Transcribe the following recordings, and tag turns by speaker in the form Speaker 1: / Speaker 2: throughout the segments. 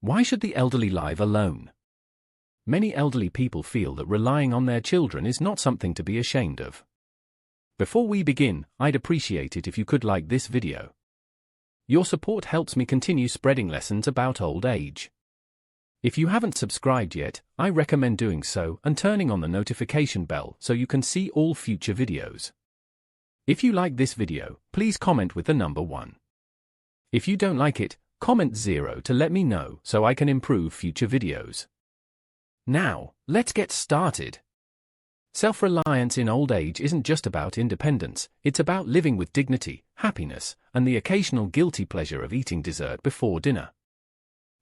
Speaker 1: Why should the elderly live alone? Many elderly people feel that relying on their children is not something to be ashamed of. Before we begin, I'd appreciate it if you could like this video. Your support helps me continue spreading lessons about old age. If you haven't subscribed yet, I recommend doing so and turning on the notification bell so you can see all future videos. If you like this video, please comment with the number 1. If you don't like it, comment 0 to let me know so I can improve future videos. Now, let's get started. Self-reliance in old age isn't just about independence, it's about living with dignity, happiness, and the occasional guilty pleasure of eating dessert before dinner.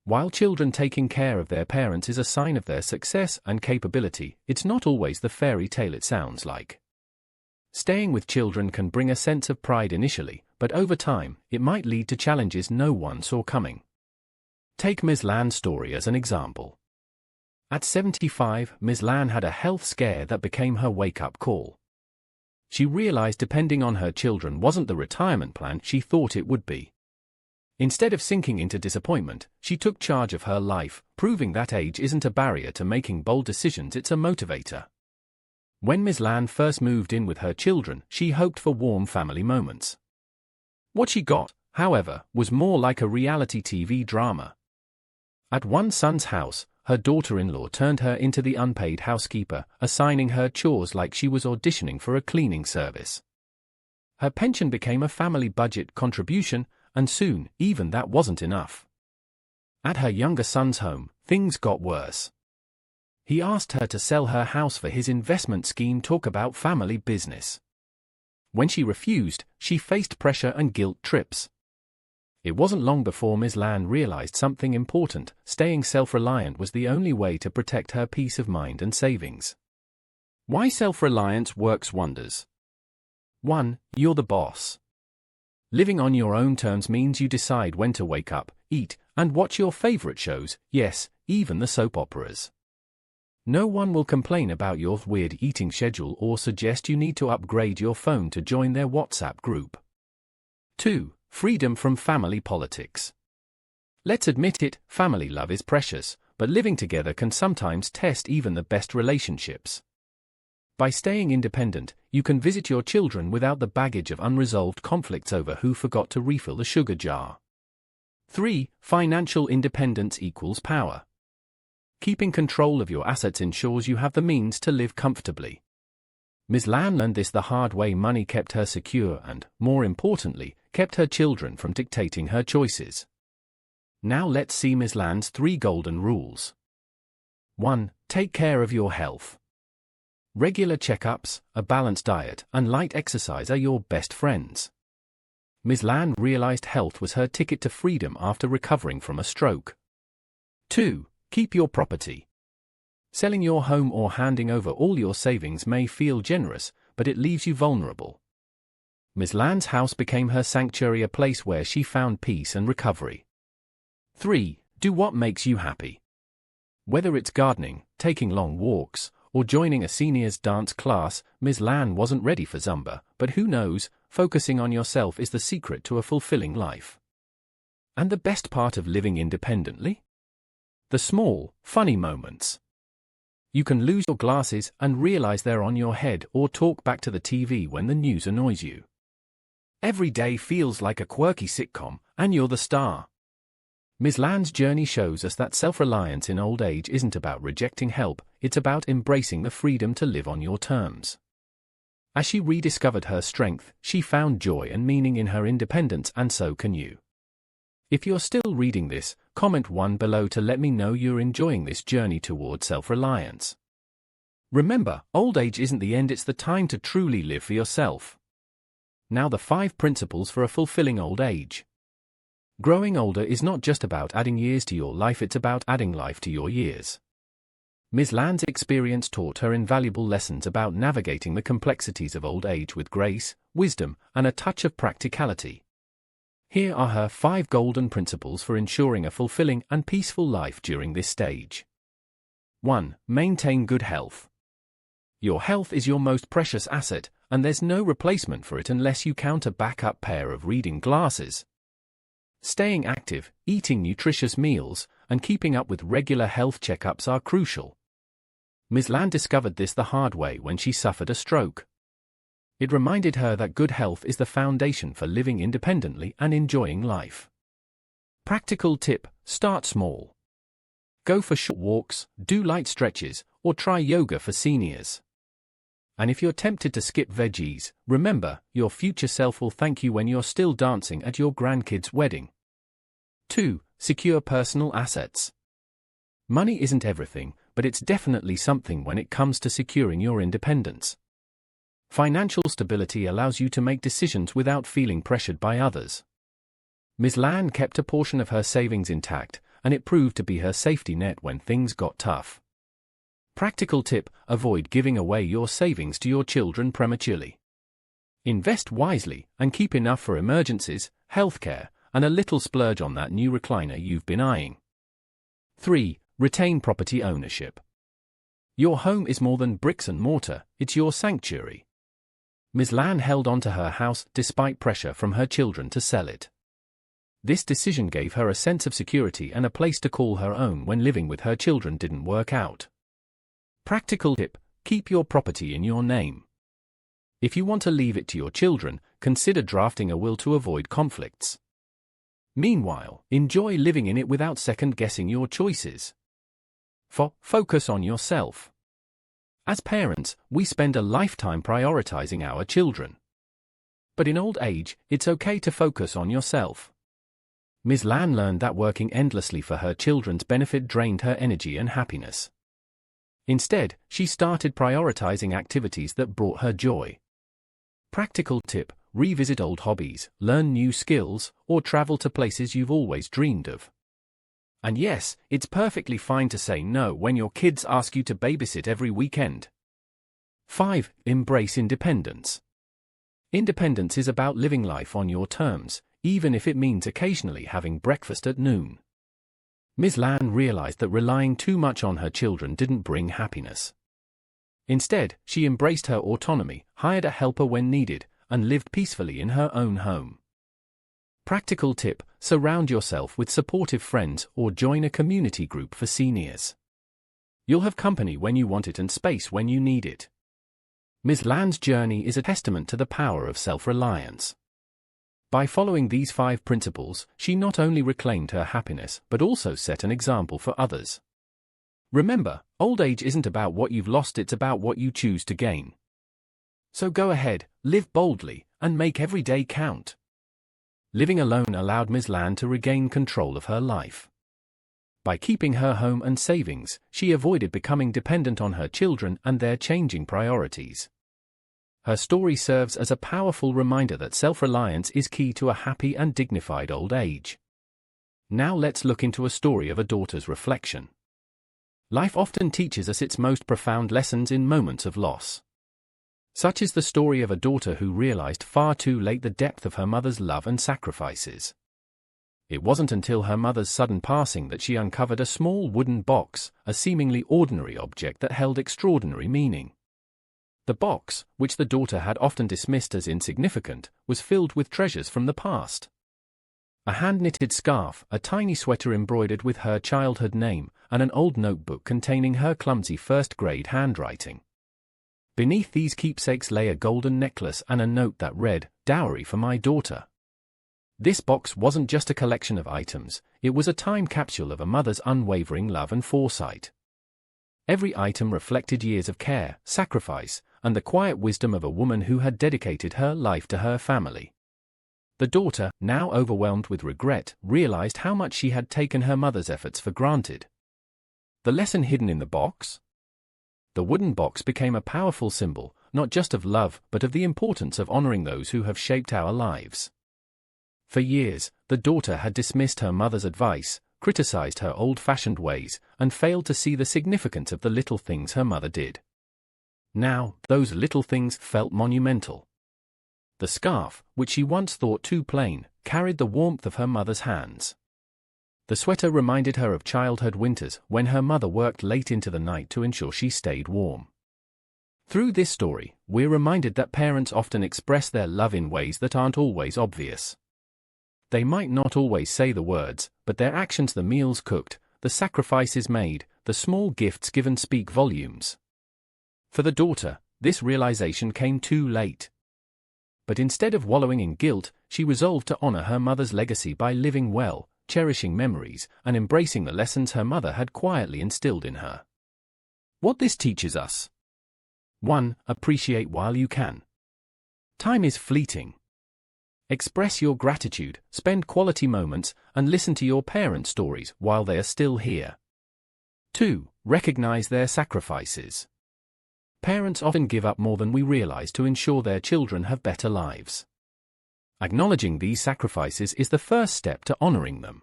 Speaker 1: While children taking care of their parents is a sign of their success and capability, it's not always the fairy tale it sounds like. Staying with children can bring a sense of pride initially, but over time, it might lead to challenges no one saw coming. Take Ms. Lan's story as an example. At 75, Ms. Lan had a health scare that became her wake-up call. She realized depending on her children wasn't the retirement plan she thought it would be. Instead of sinking into disappointment, she took charge of her life, proving that age isn't a barrier to making bold decisions, it's a motivator. When Ms. Lan first moved in with her children, she hoped for warm family moments. What she got, however, was more like a reality TV drama. At one son's house, her daughter-in-law turned her into the unpaid housekeeper, assigning her chores like she was auditioning for a cleaning service. Her pension became a family budget contribution, and soon, even that wasn't enough. At her younger son's home, things got worse. He asked her to sell her house for his investment scheme, talk about family business. When she refused, she faced pressure and guilt trips. It wasn't long before Ms. Lan realized something important: staying self-reliant was the only way to protect her peace of mind and savings. Why self-reliance works wonders. 1. You're the boss. Living on your own terms means you decide when to wake up, eat, and watch your favorite shows, yes, even the soap operas. No one will complain about your weird eating schedule or suggest you need to upgrade your phone to join their WhatsApp group. 2. Freedom from family politics. Let's admit it, family love is precious, but living together can sometimes test even the best relationships. By staying independent, you can visit your children without the baggage of unresolved conflicts over who forgot to refill the sugar jar. 3. Financial independence equals power. Keeping control of your assets ensures you have the means to live comfortably. Ms. Lan learned this the hard way. Money kept her secure and, more importantly, kept her children from dictating her choices. Now let's see Ms. Lan's 3 golden rules. 1. Take care of your health. Regular checkups, a balanced diet, and light exercise are your best friends. Ms. Lan realized health was her ticket to freedom after recovering from a stroke. 2. Keep your property. Selling your home or handing over all your savings may feel generous, but it leaves you vulnerable. Ms. Lan's house became her sanctuary, a place where she found peace and recovery. 3. Do what makes you happy. Whether it's gardening, taking long walks, or joining a seniors dance class, Ms. Lan wasn't ready for Zumba, but who knows, focusing on yourself is the secret to a fulfilling life. And the best part of living independently? The small, funny moments. You can lose your glasses and realize they're on your head, or talk back to the TV when the news annoys you. Every day feels like a quirky sitcom, and you're the star. Ms. Lan's journey shows us that self-reliance in old age isn't about rejecting help, it's about embracing the freedom to live on your terms. As she rediscovered her strength, she found joy and meaning in her independence, and so can you. If you're still reading this, comment 1 below to let me know you're enjoying this journey toward self-reliance. Remember, old age isn't the end, it's the time to truly live for yourself. Now the 5 principles for a fulfilling old age. Growing older is not just about adding years to your life, it's about adding life to your years. Ms. Lan's experience taught her invaluable lessons about navigating the complexities of old age with grace, wisdom, and a touch of practicality. Here are her 5 golden principles for ensuring a fulfilling and peaceful life during this stage. 1. Maintain good health. Your health is your most precious asset, and there's no replacement for it unless you count a backup pair of reading glasses. Staying active, eating nutritious meals, and keeping up with regular health checkups are crucial. Ms. Land discovered this the hard way when she suffered a stroke. It reminded her that good health is the foundation for living independently and enjoying life. Practical tip: start small. Go for short walks, do light stretches, or try yoga for seniors. And if you're tempted to skip veggies, remember, your future self will thank you when you're still dancing at your grandkid's wedding. 2. Secure personal assets. Money isn't everything, but it's definitely something when it comes to securing your independence. Financial stability allows you to make decisions without feeling pressured by others. Ms. Land kept a portion of her savings intact, and it proved to be her safety net when things got tough. Practical tip: avoid giving away your savings to your children prematurely. Invest wisely and keep enough for emergencies, healthcare, and a little splurge on that new recliner you've been eyeing. 3. Retain property ownership. Your home is more than bricks and mortar, it's your sanctuary. Ms. Land held on to her house despite pressure from her children to sell it. This decision gave her a sense of security and a place to call her own when living with her children didn't work out. Practical tip: keep your property in your name. If you want to leave it to your children, consider drafting a will to avoid conflicts. Meanwhile, enjoy living in it without second-guessing your choices. 4. Focus on yourself. As parents, we spend a lifetime prioritizing our children. But in old age, it's okay to focus on yourself. Ms. Lan learned that working endlessly for her children's benefit drained her energy and happiness. Instead, she started prioritizing activities that brought her joy. Practical tip: revisit old hobbies, learn new skills, or travel to places you've always dreamed of. And yes, it's perfectly fine to say no when your kids ask you to babysit every weekend. 5. Embrace independence. Independence is about living life on your terms, even if it means occasionally having breakfast at noon. Ms. Lan realized that relying too much on her children didn't bring happiness. Instead, she embraced her autonomy, hired a helper when needed, and lived peacefully in her own home. Practical tip: surround yourself with supportive friends or join a community group for seniors. You'll have company when you want it and space when you need it. Ms. Lan's journey is a testament to the power of self-reliance. By following these 5 principles, she not only reclaimed her happiness but also set an example for others. Remember, old age isn't about what you've lost, it's about what you choose to gain. So go ahead, live boldly, and make every day count. Living alone allowed Ms. Lan to regain control of her life. By keeping her home and savings, she avoided becoming dependent on her children and their changing priorities. Her story serves as a powerful reminder that self-reliance is key to a happy and dignified old age. Now let's look into a story of a daughter's reflection. Life often teaches us its most profound lessons in moments of loss. Such is the story of a daughter who realized far too late the depth of her mother's love and sacrifices. It wasn't until her mother's sudden passing that she uncovered a small wooden box, a seemingly ordinary object that held extraordinary meaning. The box, which the daughter had often dismissed as insignificant, was filled with treasures from the past. A hand-knitted scarf, a tiny sweater embroidered with her childhood name, and an old notebook containing her clumsy first-grade handwriting. Beneath these keepsakes lay a golden necklace and a note that read, "Dowry for my daughter." This box wasn't just a collection of items, it was a time capsule of a mother's unwavering love and foresight. Every item reflected years of care, sacrifice, and the quiet wisdom of a woman who had dedicated her life to her family. The daughter, now overwhelmed with regret, realized how much she had taken her mother's efforts for granted. The lesson hidden in the box? The wooden box became a powerful symbol, not just of love, but of the importance of honoring those who have shaped our lives. For years, the daughter had dismissed her mother's advice, criticized her old-fashioned ways, and failed to see the significance of the little things her mother did. Now, those little things felt monumental. The scarf, which she once thought too plain, carried the warmth of her mother's hands. The sweater reminded her of childhood winters when her mother worked late into the night to ensure she stayed warm. Through this story, we're reminded that parents often express their love in ways that aren't always obvious. They might not always say the words, but their actions, the meals cooked, the sacrifices made, the small gifts given speak volumes. For the daughter, this realization came too late. But instead of wallowing in guilt, she resolved to honor her mother's legacy by living well, cherishing memories, and embracing the lessons her mother had quietly instilled in her. What this teaches us: 1. Appreciate while you can. Time is fleeting. Express your gratitude, spend quality moments, and listen to your parents' stories while they are still here. 2. Recognize their sacrifices. Parents often give up more than we realize to ensure their children have better lives. Acknowledging these sacrifices is the first step to honoring them.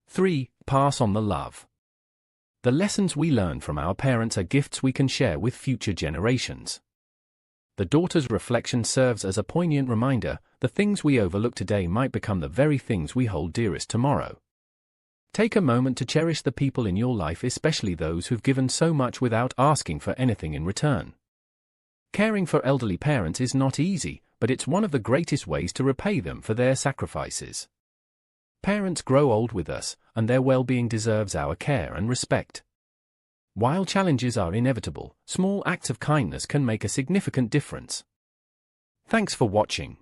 Speaker 1: 3. Pass on the love. The lessons we learn from our parents are gifts we can share with future generations. The daughter's reflection serves as a poignant reminder: the things we overlook today might become the very things we hold dearest tomorrow. Take a moment to cherish the people in your life, especially those who've given so much without asking for anything in return. Caring for elderly parents is not easy, but it's one of the greatest ways to repay them for their sacrifices. Parents grow old with us, and their well-being deserves our care and respect. While challenges are inevitable, small acts of kindness can make a significant difference. Thanks for watching.